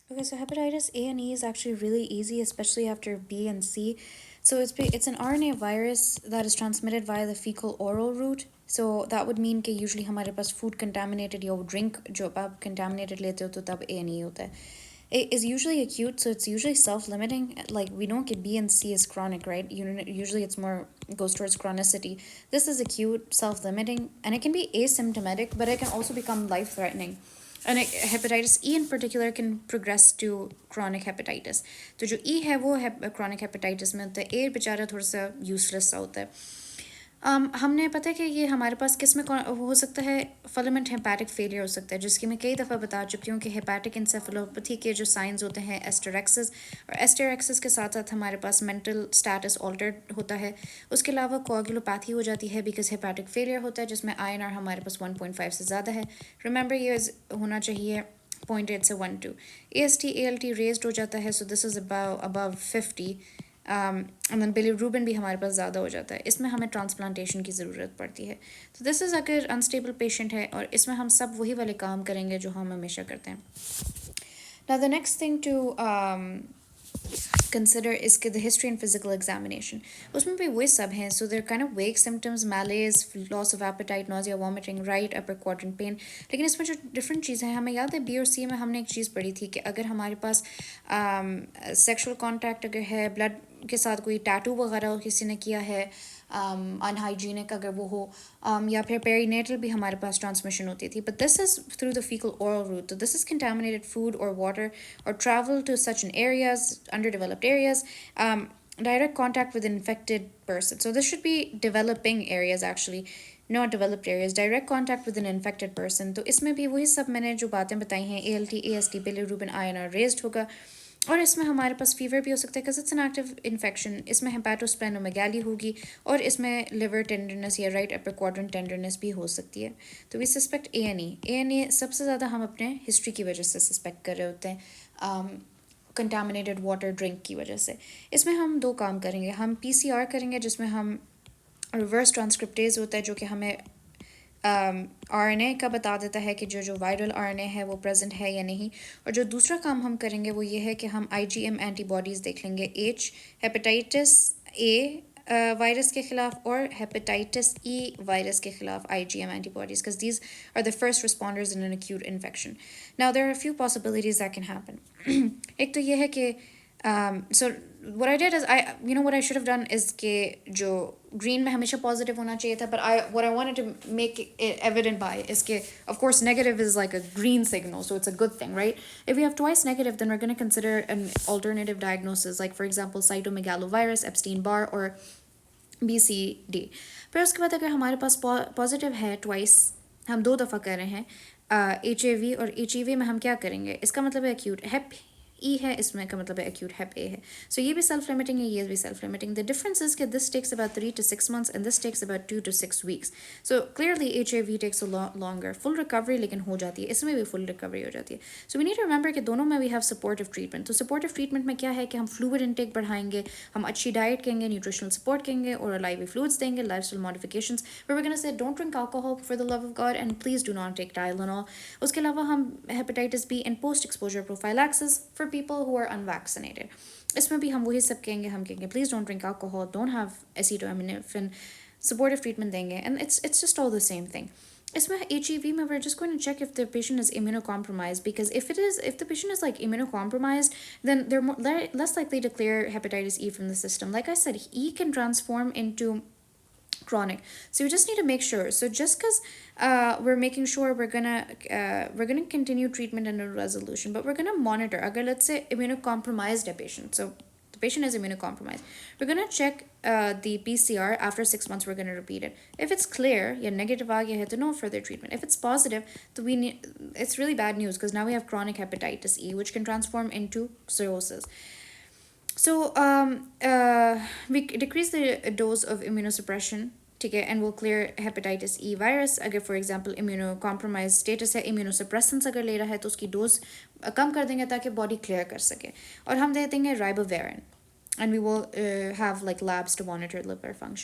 Okay, so hepatitis A and E is actually really easy, especially after B and C. So it's an RNA virus that is transmitted via the fecal oral route. So that would mean कि usually हमारे पास food contaminated या वो drink जो आप contaminated लेते हो तो तब A and E होता है. It is usually acute, so it's usually self-limiting. Like we don't get B and C is chronic, right? Usually it's more goes towards chronicity. This is acute, self-limiting, and it can be asymptomatic, but it can also become life-threatening. And hepatitis E in particular can progress to chronic hepatitis. तो जो E है वो chronic hepatitis में होता है. A बेचारा थोड़ा सा useless सा होता है. हमने पता है कि ये हमारे पास किस में हो सकता है फिलामेंट हेपाटिक फेलियर हो सकता है जिसकी मैं कई दफ़ा बता चुकी हूँ कि हेपाटिक इंसेफेलोपैथी के जो साइंस होते हैं एस्टेरेक्सिस और एस्टेरेक्सिस के साथ साथ हमारे पास मेंटल स्टेटस ऑल्टर्ड होता है उसके अलावा कोआगुलोपैथी हो जाती है बिकॉज हेपाटिक फेलियर होता है जिसमें INR हमारे पास 1.5 से ज़्यादा है रिमेंबर ये होना चाहिए 0.8 से 1.2 AST ALT रेज्ड हो जाता है so this is above 50 and then bilirubin भी हमारे पास ज़्यादा हो जाता है इसमें हमें ट्रांसप्लांटेशन की ज़रूरत पड़ती है तो दिस इज़ अगर अनस्टेबल पेशेंट है और इसमें हम सब वही वाले काम करेंगे जो हम हमेशा करते हैं Now the next thing to consider is the history and physical examination. उसमें भी वही सब हैं so they're kind of vague symptoms, malaise, loss of appetite, nausea, vomiting, right upper quadrant pain. लेकिन इसमें जो different चीज़ें हैं हमें याद है B और C में हमने एक चीज़ पढ़ी थी कि अगर हमारे पास sexual contact अगर है blood के साथ कोई टैटू वगैरह किसी ने किया है अनहाइजीनिक अगर वो हो या फिर पेरीनेटल भी हमारे पास ट्रांसमिशन होती थी but this is through the faecal oral route तो दिस इज़ कंटामिनेटेड फूड और वाटर और travel to such in areas under developed areas direct contact with an infected person. So this should be developing areas actually, not developed areas. Direct contact with an infected person. तो इसमें भी वही सब मैंने जो बातें बताई हैं ALT, AST, bilirubin, INR raised होगा और इसमें हमारे पास फीवर भी हो सकता है because it's an active infection इसमें हेपाटोस्प्लेनोमेगाली होगी और इसमें लिवर टेंडरनेस या राइट अपर क्वाड्रेंट टेंडरनेस भी हो सकती है तो वी सस्पेक्ट A&E सबसे ज़्यादा हम अपने हिस्ट्री की वजह से सस्पेक्ट कर रहे होते हैं कंटामिनेटेड वाटर ड्रिंक की वजह से इसमें हम दो काम करेंगे हम PCR करेंगे जिसमें हम रिवर्स ट्रांसक्रिप्टेज होता है जो कि हमें RNA का बता देता है कि जो वायरल RNA है वो प्रेजेंट है या नहीं और जो दूसरा काम हम करेंगे वो ये है कि हम IgM एंटीबॉडीज़ देख लेंगे हेपेटाइटिस A वायरस के खिलाफ और हेपेटाइटिस E वायरस के खिलाफ IgM antibodies because these are the first responders in an acute infection. Now there are a few possibilities that can happen. एक तो ये है कि so what I did is what I should have done is कि जो green में हमेशा positive होना चाहिए था but what I wanted to make it evident by is कि of course negative is like a green signal so it's a good thing right if we have twice negative then we're going to consider an alternative diagnosis like for example cytomegalovirus Epstein-Barr or BCD फिर उसके बाद अगर हमारे पास positive है twice हम दो दफ़ा कर रहे हैं HAV और HEV में हम क्या करेंगे इसका मतलब है एक्यूट हेप E है इसमें का मतलब है acute hep A है so ये भी self limiting है ये भी self limiting the difference is that this takes about 3 to 6 months and this takes about 2 to 6 weeks so clearly HIV takes a lot longer full recovery लेकिन हो जाती है इसमें भी full recovery हो जाती है so we need to remember कि दोनों में we have supportive treatment तो supportive treatment में क्या है कि हम fluid intake बढ़ाएंगे हम अच्छी diet करेंगे nutritional support करेंगे oral IV fluids देंगे lifestyle modifications where we're going to say don't drink alcohol for the love of God and please do not take Tylenol उसके अलावा हम hepatitis B and post exposure prophylaxis for people who are unvaccinated इसमें भी हम वही सब कहेंगे हम कहेंगे please don't drink alcohol don't have acetaminophen supportive treatment देंगे and it's just all the same thing इसमें HEV में we're just going to check if the patient is immunocompromised because if the patient is like immunocompromised then they're less likely to clear hepatitis E from the system like I said E can transform into chronic so you just need to make sure so just because we're making sure we're gonna continue treatment and a resolution but we're gonna monitor agar let's say immunocompromised patient so the patient is immunocompromised we're gonna check the PCR after 6 months we're gonna repeat it if it's clear yeah negative aa gaya hai to no further treatment if it's positive so it's really bad news because now we have chronic hepatitis E which can transform into cirrhosis so we decrease the dose of immunosuppression ठीक है and will clear hepatitis E virus अगर for example immunocompromised status है immunosuppressants अगर ले रहा है तो उसकी डोज कम कर देंगे ताकि बॉडी क्लियर कर सके और हम दे देंगे ribavirin and we will have like labs to monitor liver function